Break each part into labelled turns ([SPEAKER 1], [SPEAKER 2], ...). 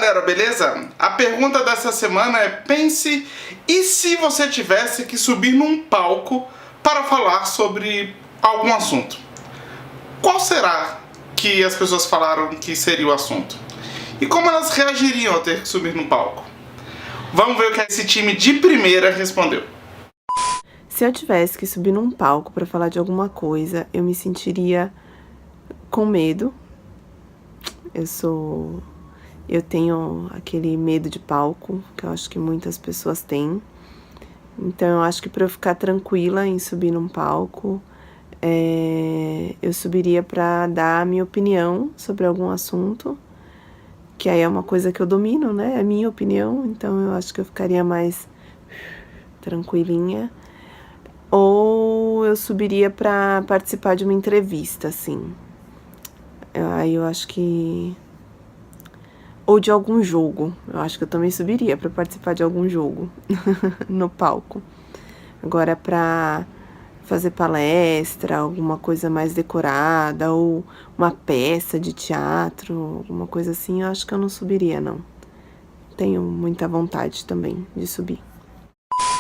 [SPEAKER 1] galera, beleza? A pergunta dessa semana é: pense, e se você tivesse que subir num palco para falar sobre algum assunto? Qual será que as pessoas falaram que seria o assunto? E como elas reagiriam ao ter que subir num palco? Vamos ver o que esse time de primeira respondeu.
[SPEAKER 2] Se eu tivesse que subir num palco para falar de alguma coisa, eu me sentiria com medo. Eu tenho aquele medo de palco, que eu acho que muitas pessoas têm. Então, eu acho que para eu ficar tranquila em subir num palco, eu subiria para dar a minha opinião sobre algum assunto, que aí é uma coisa que eu domino, né? É minha opinião, então eu acho que eu ficaria mais tranquilinha. Ou eu subiria para participar de uma entrevista, assim. Aí eu acho que... Ou de algum jogo. Eu acho que eu também subiria para participar de algum jogo no palco. Agora, para fazer palestra, alguma coisa mais decorada, ou uma peça de teatro, alguma coisa assim, eu acho que eu não subiria, não. Tenho muita vontade também de subir.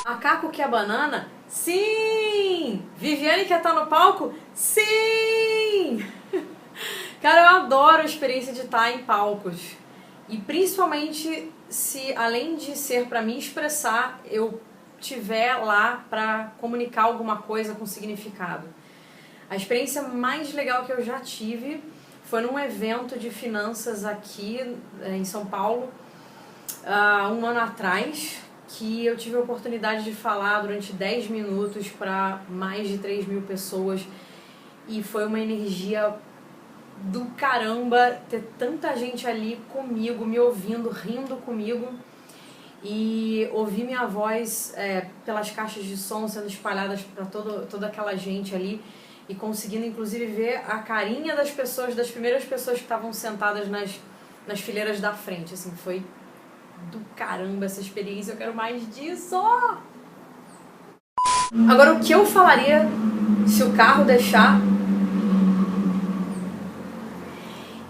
[SPEAKER 3] Macaco quer banana? Sim! Viviane quer estar no palco? Sim! Cara, eu adoro a experiência de estar em palcos. E principalmente se, além de ser para me expressar, eu tiver lá para comunicar alguma coisa com significado. A experiência mais legal que eu já tive foi num evento de finanças aqui em São Paulo, um ano atrás, que eu tive a oportunidade de falar durante 10 minutos para mais de 3.000 pessoas, e foi uma energia do caramba ter tanta gente ali comigo, me ouvindo, rindo comigo, e ouvir minha voz pelas caixas de som sendo espalhadas para toda aquela gente ali, e conseguindo inclusive ver a carinha das pessoas, das primeiras pessoas que estavam sentadas nas fileiras da frente. Assim, foi do caramba essa experiência, eu quero mais disso! Agora, o que eu falaria se o carro deixar?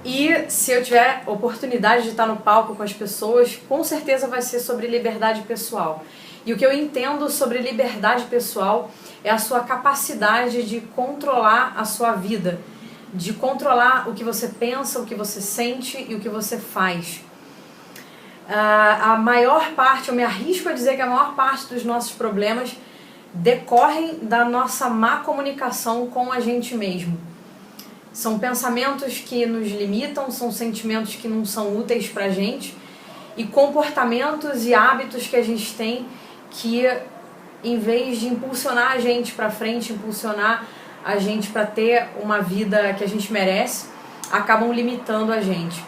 [SPEAKER 3] E se eu tiver oportunidade de estar no palco com as pessoas, com certeza vai ser sobre liberdade pessoal. E o que eu entendo sobre liberdade pessoal é a sua capacidade de controlar a sua vida, de controlar o que você pensa, o que você sente e o que você faz. A maior parte, eu me arrisco a dizer que a maior parte dos nossos problemas decorrem da nossa má comunicação com a gente mesmo. São pensamentos que nos limitam, são sentimentos que não são úteis pra gente, e comportamentos e hábitos que a gente tem que, em vez de impulsionar a gente pra frente, impulsionar a gente pra ter uma vida que a gente merece, acabam limitando a gente.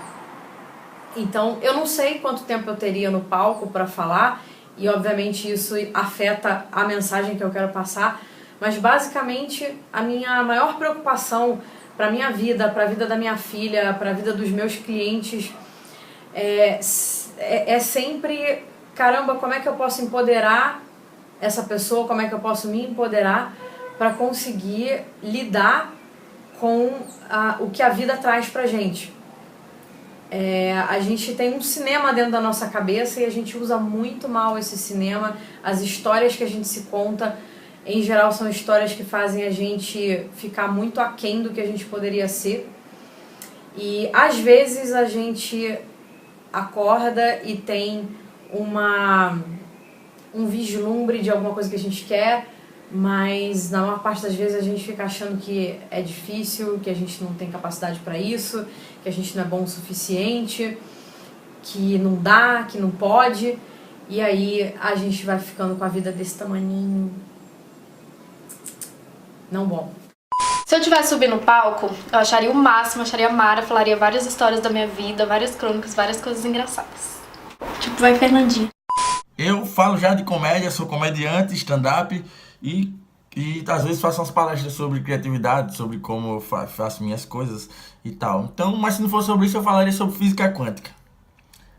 [SPEAKER 3] Então, eu não sei quanto tempo eu teria no palco para falar, e obviamente isso afeta a mensagem que eu quero passar, mas basicamente a minha maior preocupação para a minha vida, para a vida da minha filha, para a vida dos meus clientes, é sempre, caramba, como é que eu posso empoderar essa pessoa, como é que eu posso me empoderar para conseguir lidar com o que a vida traz pra gente. A gente tem um cinema dentro da nossa cabeça e a gente usa muito mal esse cinema. As histórias que a gente se conta, em geral, são histórias que fazem a gente ficar muito aquém do que a gente poderia ser. E às vezes a gente acorda e tem um vislumbre de alguma coisa que a gente quer, mas na maior parte das vezes a gente fica achando que é difícil, que a gente não tem capacidade para isso, que a gente não é bom o suficiente, que não dá, que não pode, e aí a gente vai ficando com a vida desse tamaninho. Não bom.
[SPEAKER 4] Se eu tivesse subindo no palco, eu acharia o máximo, acharia a Mara, falaria várias histórias da minha vida, várias crônicas, várias coisas engraçadas. Tipo, vai Fernandinha.
[SPEAKER 5] Eu falo já de comédia, sou comediante, stand-up e às vezes faço umas palestras sobre criatividade, sobre como eu faço minhas coisas e tal. Então, mas se não for sobre isso, eu falaria sobre física quântica.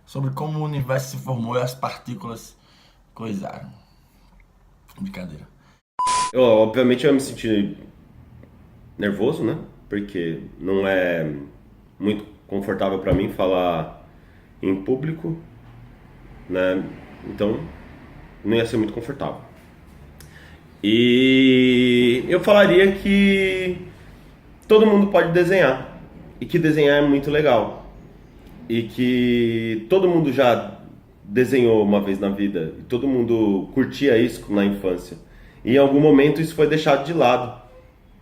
[SPEAKER 5] Sobre como o universo se formou e as partículas coisaram. Brincadeira.
[SPEAKER 6] Obviamente eu me senti nervoso, né? Porque não é muito confortável pra mim falar em público, né? Então não ia ser muito confortável. E eu falaria que todo mundo pode desenhar e que desenhar é muito legal e que todo mundo já desenhou uma vez na vida e todo mundo curtia isso na infância. E em algum momento isso foi deixado de lado,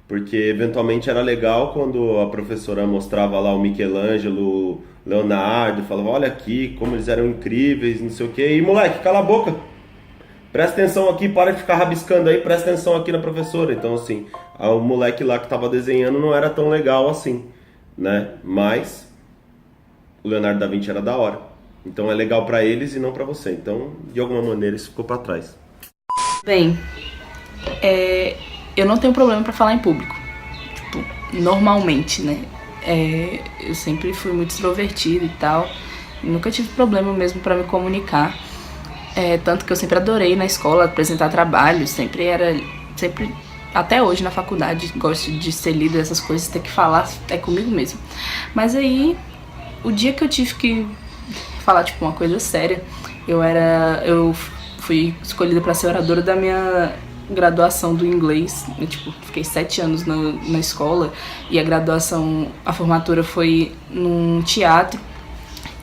[SPEAKER 6] porque eventualmente era legal quando a professora mostrava lá o Michelangelo, o Leonardo, falava, olha aqui como eles eram incríveis, não sei o que. E moleque, cala a boca, presta atenção aqui, para de ficar rabiscando aí, presta atenção aqui na professora. Então assim, o moleque lá que tava desenhando não era tão legal assim, né? Mas o Leonardo da Vinci era da hora. Então é legal pra eles e não pra você. Então, de alguma maneira, isso ficou pra trás.
[SPEAKER 7] Bem, eu não tenho problema pra falar em público. Tipo, normalmente, né? Eu sempre fui muito extrovertida e tal. Nunca tive problema mesmo pra me comunicar. Tanto que eu sempre adorei na escola apresentar trabalhos. Sempre, até hoje na faculdade, gosto de ser líder, essas coisas, ter que falar é comigo mesmo. Mas aí, o dia que eu tive que falar, tipo, uma coisa séria, eu fui escolhida para ser oradora da minha graduação do inglês. Eu, tipo, fiquei 7 anos na escola e a formatura foi num teatro.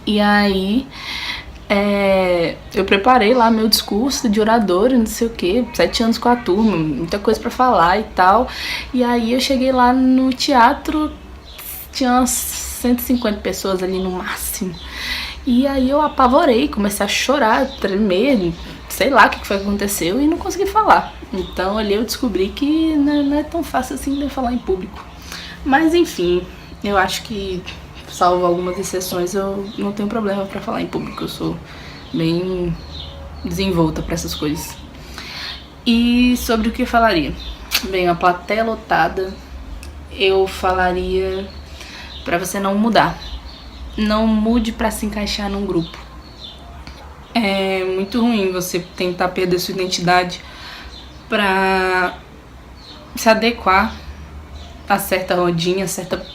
[SPEAKER 7] E aí eu preparei lá meu discurso de oradora, não sei o que, 7 anos com a turma, muita coisa para falar e tal. E aí eu cheguei lá no teatro, tinha umas 150 pessoas ali no máximo. E aí eu apavorei, comecei a chorar, tremer, sei lá o que foi que aconteceu e não consegui falar. Então ali eu descobri que não é tão fácil assim de falar em público. Mas enfim, eu acho que, salvo algumas exceções, eu não tenho problema pra falar em público. Eu sou bem desenvolta pra essas coisas. E sobre o que eu falaria? Bem, a plateia lotada, eu falaria pra você não mudar. Não mude pra se encaixar num grupo. É muito ruim você tentar perder sua identidade pra se adequar a certa rodinha,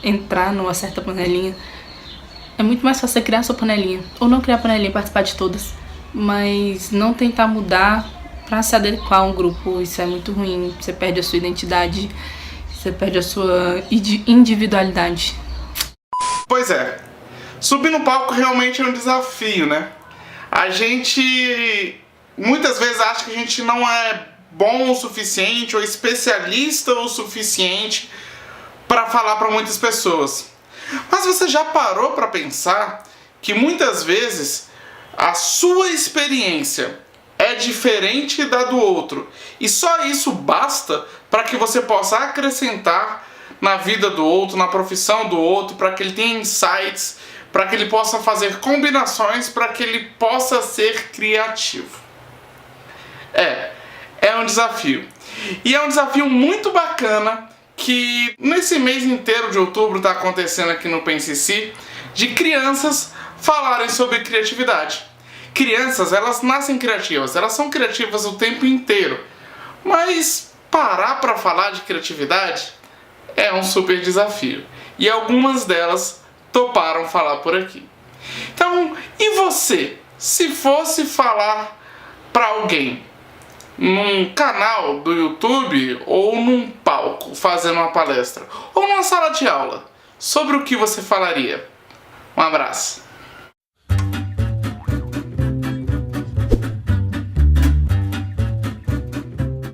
[SPEAKER 7] entrar numa certa panelinha. É muito mais fácil você criar sua panelinha, ou não criar panelinha e participar de todas, mas não tentar mudar pra se adequar a um grupo. Isso é muito ruim. Você perde a sua identidade, você perde a sua individualidade.
[SPEAKER 1] Pois é, subir no palco realmente é um desafio, né? A gente muitas vezes acha que a gente não é bom o suficiente ou especialista o suficiente para falar para muitas pessoas. Mas você já parou para pensar que muitas vezes a sua experiência é diferente da do outro e só isso basta para que você possa acrescentar na vida do outro, na profissão do outro, para que ele tenha insights, para que ele possa fazer combinações, para que ele possa ser criativo. É um desafio. E é um desafio muito bacana que nesse mês inteiro de outubro está acontecendo aqui no Pense Si, de crianças falarem sobre criatividade. Crianças, elas nascem criativas, elas são criativas o tempo inteiro. Mas parar para falar de criatividade é um super desafio. E algumas delas toparam falar por aqui. Então, e você? Se fosse falar para alguém num canal do YouTube ou num palco fazendo uma palestra ou numa sala de aula, sobre o que você falaria? Um abraço.